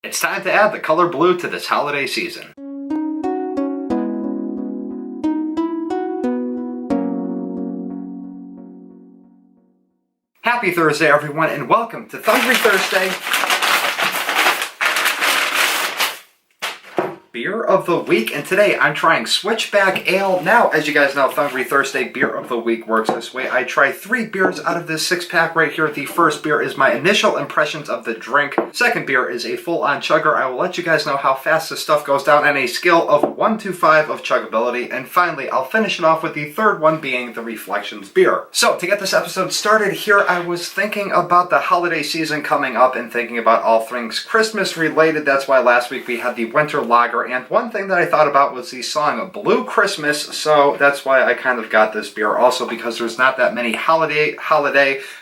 It's time to add the color blue to this holiday season. Happy Thursday, everyone, and welcome to Thungry Thirstday. Beer of the Week, and today I'm trying Switchback Ale. Now, as you guys know, Thungry Thirstday Beer of the Week works this way. I try 3 beers out of this 6-pack right here. The first beer is my initial impressions of the drink. Second beer is a full-on chugger. I will let you guys know how fast this stuff goes down on a scale of 1 to 5 of chuggability. And finally, I'll finish it off with the third one being the Reflections beer. So, to get this episode started here, I was thinking about the holiday season coming up and thinking about all things Christmas related. That's why last week we had the winter lager. And one thing that I thought about was the song Blue Christmas, so that's why I kind of got this beer. Also because there's not that many holiday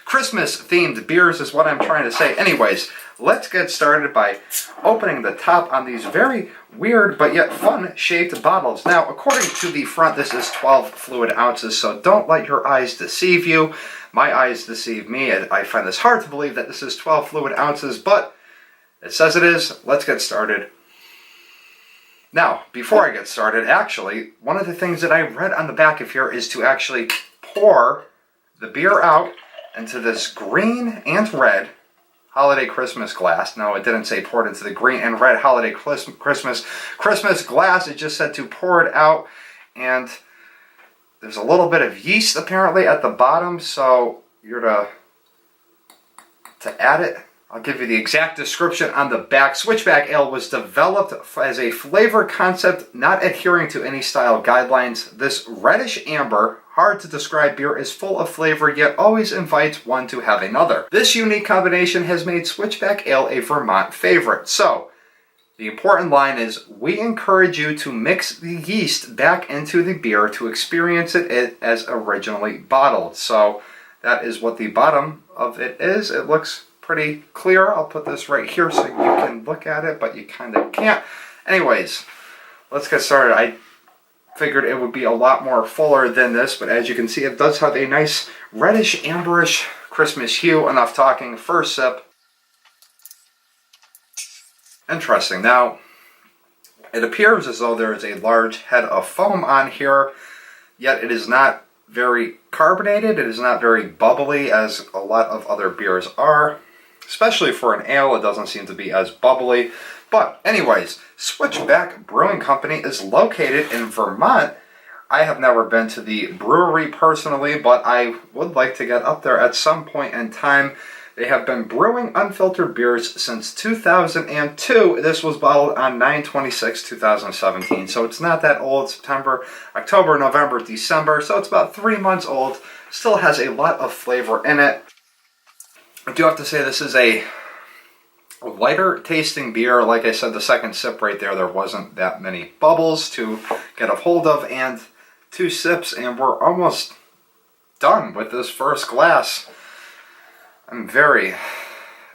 Christmas-themed beers is what I'm trying to say. Anyways, let's get started by opening the top on these very weird but yet fun-shaped bottles. Now, according to the front, this is 12 fluid ounces, so don't let your eyes deceive you. My eyes deceive me. I find this hard to believe that this is 12 fluid ounces, but it says it is. Let's get started. Now, before I get started, actually, one of the things that I read on the back of here is to actually pour the beer out into this green and red holiday Christmas glass. No, it didn't say pour it into the green and red holiday Christmas glass. It just said to pour it out, and there's a little bit of yeast apparently at the bottom, so you're to add it. I'll give you the exact description on the back. Switchback Ale was developed as a flavor concept not adhering to any style guidelines. This reddish amber, hard to describe beer is full of flavor yet always invites one to have another. This unique combination has made Switchback Ale a Vermont favorite. So, the important line is, we encourage you to mix the yeast back into the beer to experience it as originally bottled. So, that is what the bottom of it is. It looks pretty clear. I'll put this right here so you can look at it, but you kind of can't. Anyways, let's get started. I figured it would be a lot more fuller than this, but as you can see, it does have a nice reddish, amberish Christmas hue. Enough talking. First sip. Interesting. Now, it appears as though there is a large head of foam on here, yet it is not very carbonated. It is not very bubbly as a lot of other beers are. Especially for an ale, it doesn't seem to be as bubbly. But anyways, Switchback Brewing Company is located in Vermont. I have never been to the brewery personally, but I would like to get up there at some point in time. They have been brewing unfiltered beers since 2002. This was bottled on 9/26/2017, so it's not that old. September, October, November, December, so it's about 3 months old. Still has a lot of flavor in it. I do have to say this is a lighter tasting beer. Like I said, the second sip right there wasn't that many bubbles to get a hold of, and 2 sips and we're almost done with this first glass. I'm very,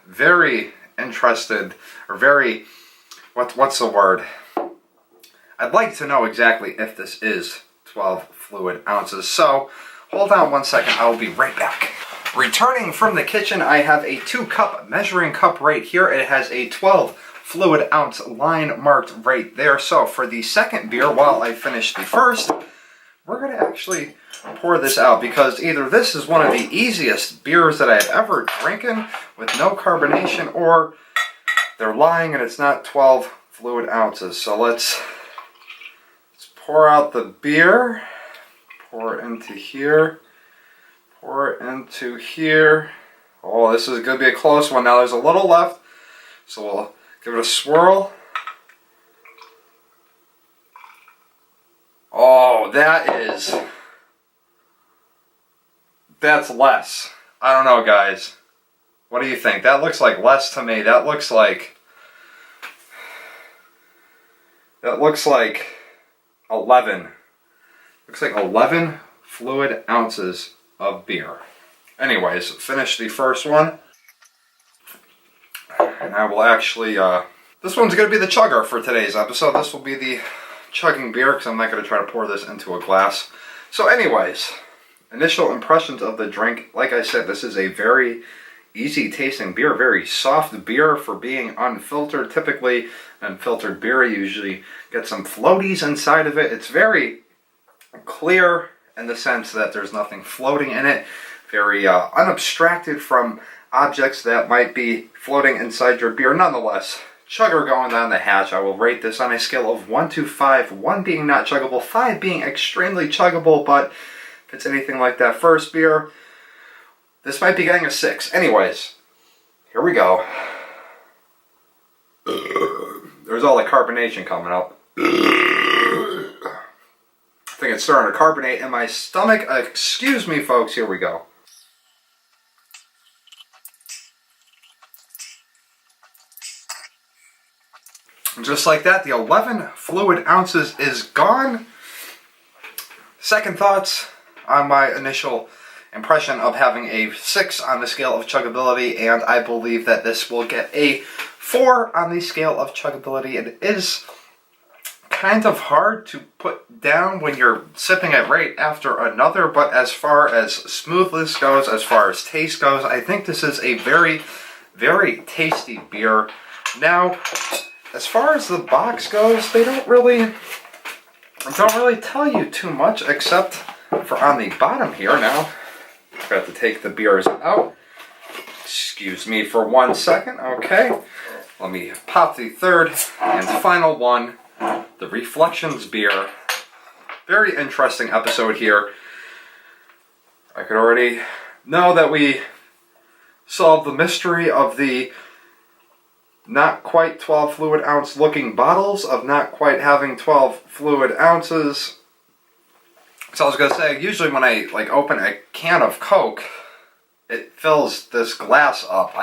very interested, or very, what's the word? I'd like to know exactly if this is 12 fluid ounces. So, hold on one second, I'll be right back. Returning from the kitchen, I have a 2-cup measuring cup right here. It has a 12 fluid ounce line marked right there. So for the second beer, while I finish the first, we're going to actually pour this out because either this is one of the easiest beers that I've ever drinking with no carbonation, or they're lying and it's not 12 fluid ounces. So let's pour out the beer, pour it into here. Pour it into here. Oh, this is going to be a close one. Now there's a little left, so we'll give it a swirl. Oh, that's less. I don't know, guys. What do you think? That looks like less to me. That looks like 11. Looks like 11 fluid ounces of beer. Anyways, finish the first one. And I will actually, this one's going to be the chugger for today's episode. This will be the chugging beer because I'm not going to try to pour this into a glass. So anyways, initial impressions of the drink. Like I said, this is a very easy tasting beer, very soft beer for being unfiltered. Typically, unfiltered beer usually gets some floaties inside of it. It's very clear in the sense that there's nothing floating in it. Very unabstracted from objects that might be floating inside your beer. Nonetheless, chugger going down the hatch. I will rate this on a scale of 1 to 5. 1 being not chuggable, 5 being extremely chuggable, but if it's anything like that first beer, this might be getting a 6. Anyways, here we go. There's all the carbonation coming up. I think it's starting to carbonate in my stomach. Excuse me, folks. Here we go. Just like that, the 11 fluid ounces is gone. Second thoughts on my initial impression of having a 6 on the scale of chuggability, and I believe that this will get a 4 on the scale of chuggability. It is kind of hard to put down when you're sipping it right after another, but as far as smoothness goes, as far as taste goes, I think this is a very, very tasty beer. Now, as far as the box goes, they don't really tell you too much, except for on the bottom here. Now, I forgot to take the beers out. Excuse me for 1 second. Okay, let me pop the third and final one, the Reflections beer. Very interesting episode here. I could already know that we solved the mystery of the not quite 12 fluid ounce looking bottles, of not quite having 12 fluid ounces. So I was going to say, usually when I open a can of Coke, it fills this glass up.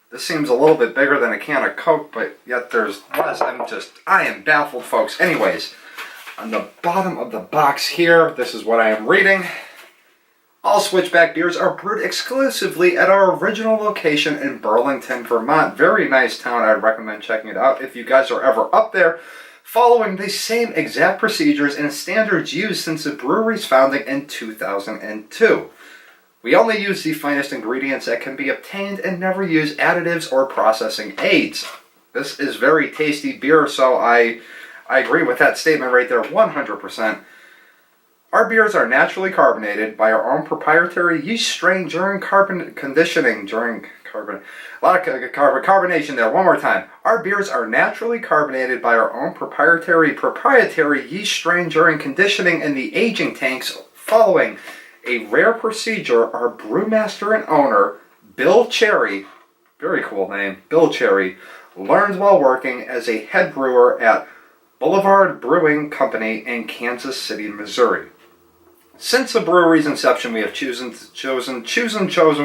This seems a little bit bigger than a can of Coke, but yet there's less. I am baffled, folks. Anyways, on the bottom of the box here, this is what I am reading. All Switchback beers are brewed exclusively at our original location in Burlington, Vermont. Very nice town. I'd recommend checking it out if you guys are ever up there. Following the same exact procedures and standards used since the brewery's founding in 2002. We only use the finest ingredients that can be obtained and never use additives or processing aids. This is very tasty beer, so I agree with that statement right there 100%. Our beers are naturally carbonated by our own proprietary yeast strain during conditioning. Carbonation there. One more time. Our beers are naturally carbonated by our own proprietary yeast strain during conditioning in the aging tanks. Following a rare procedure, our brewmaster and owner, Bill Cherry, very cool name, Bill Cherry, learned while working as a head brewer at Boulevard Brewing Company in Kansas City, Missouri. Since the brewery's inception, we have chosen,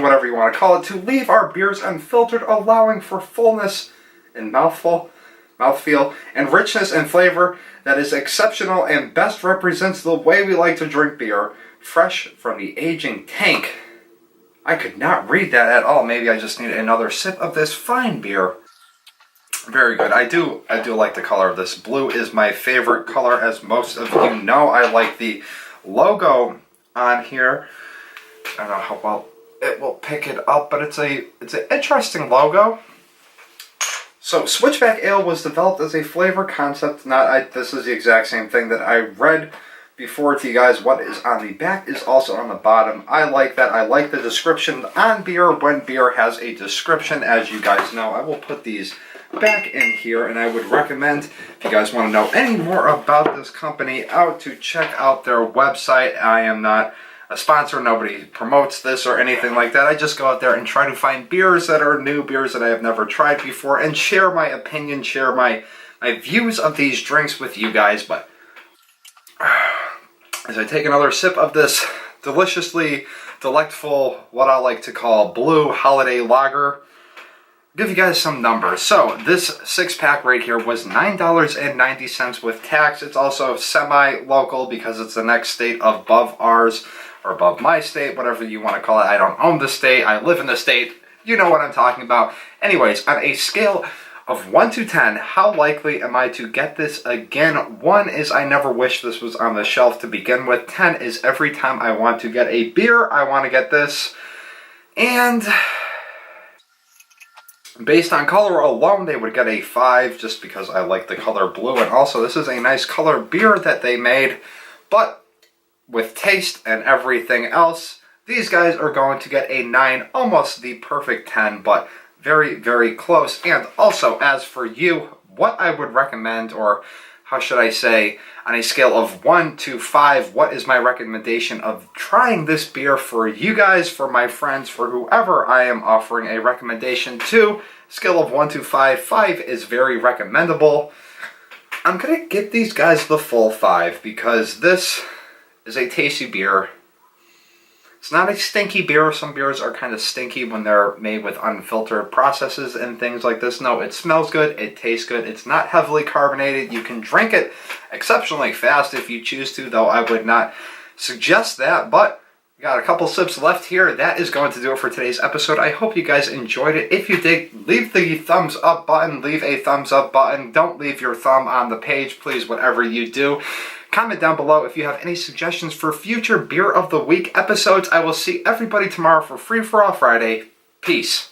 whatever you want to call it, to leave our beers unfiltered, allowing for fullness in mouthfeel, and richness and flavor that is exceptional and best represents the way we like to drink beer, fresh from the aging tank. I could not read that at all. Maybe I just need another sip of this fine beer. Very good. I do like the color of this. Blue is my favorite color, as most of you know. I like the logo on here. I don't know how well it will pick it up, but it's an interesting logo. So Switchback Ale was developed as a flavor concept. This is the exact same thing that I read before to you guys. What is on the back is also on the bottom. I like that. I like the description on beer when beer has a description. As you guys know, I will put these back in here, and I would recommend, if you guys want to know any more about this company, to check out their website. I am not a sponsor. Nobody promotes this or anything like that. I just go out there and try to find beers that are new, beers that I have never tried before, and share my opinion, share my views of these drinks with you guys. But as I take another sip of this deliciously delectful, what I like to call blue holiday lager, give you guys some numbers. So this 6-pack right here was $9.90 with tax. It's also semi-local because it's the next state above ours, or above my state, whatever you want to call it. I don't own the state. I live in the state. You know what I'm talking about. Anyways, on a scale of 1 to 10, how likely am I to get this again? 1 is I never wish this was on the shelf to begin with. 10 is every time I want to get a beer, I want to get this. And Based on color alone, they would get a 5 just because I like the color blue. And also, this is a nice color beer that they made. But with taste and everything else, these guys are going to get a 9, almost the perfect 10, but very, very close. And also, as for you, what I would recommend, or how should I say, on a scale of 1 to 5, what is my recommendation of trying this beer for you guys, for my friends, for whoever I am offering a recommendation to? Scale of 1 to 5, 5 is very recommendable. I'm going to give these guys the full 5 because this is a tasty beer. It's not a stinky beer. Some beers are kind of stinky when they're made with unfiltered processes and things like this. No, it smells good. It tastes good. It's not heavily carbonated. You can drink it exceptionally fast if you choose to, though I would not suggest that. But we got a couple sips left here. That is going to do it for today's episode. I hope you guys enjoyed it. If you did, leave the thumbs up button. Leave a thumbs up button. Don't leave your thumb on the page, please, whatever you do. Comment down below if you have any suggestions for future Beer of the Week episodes. I will see everybody tomorrow for Free For All Friday. Peace.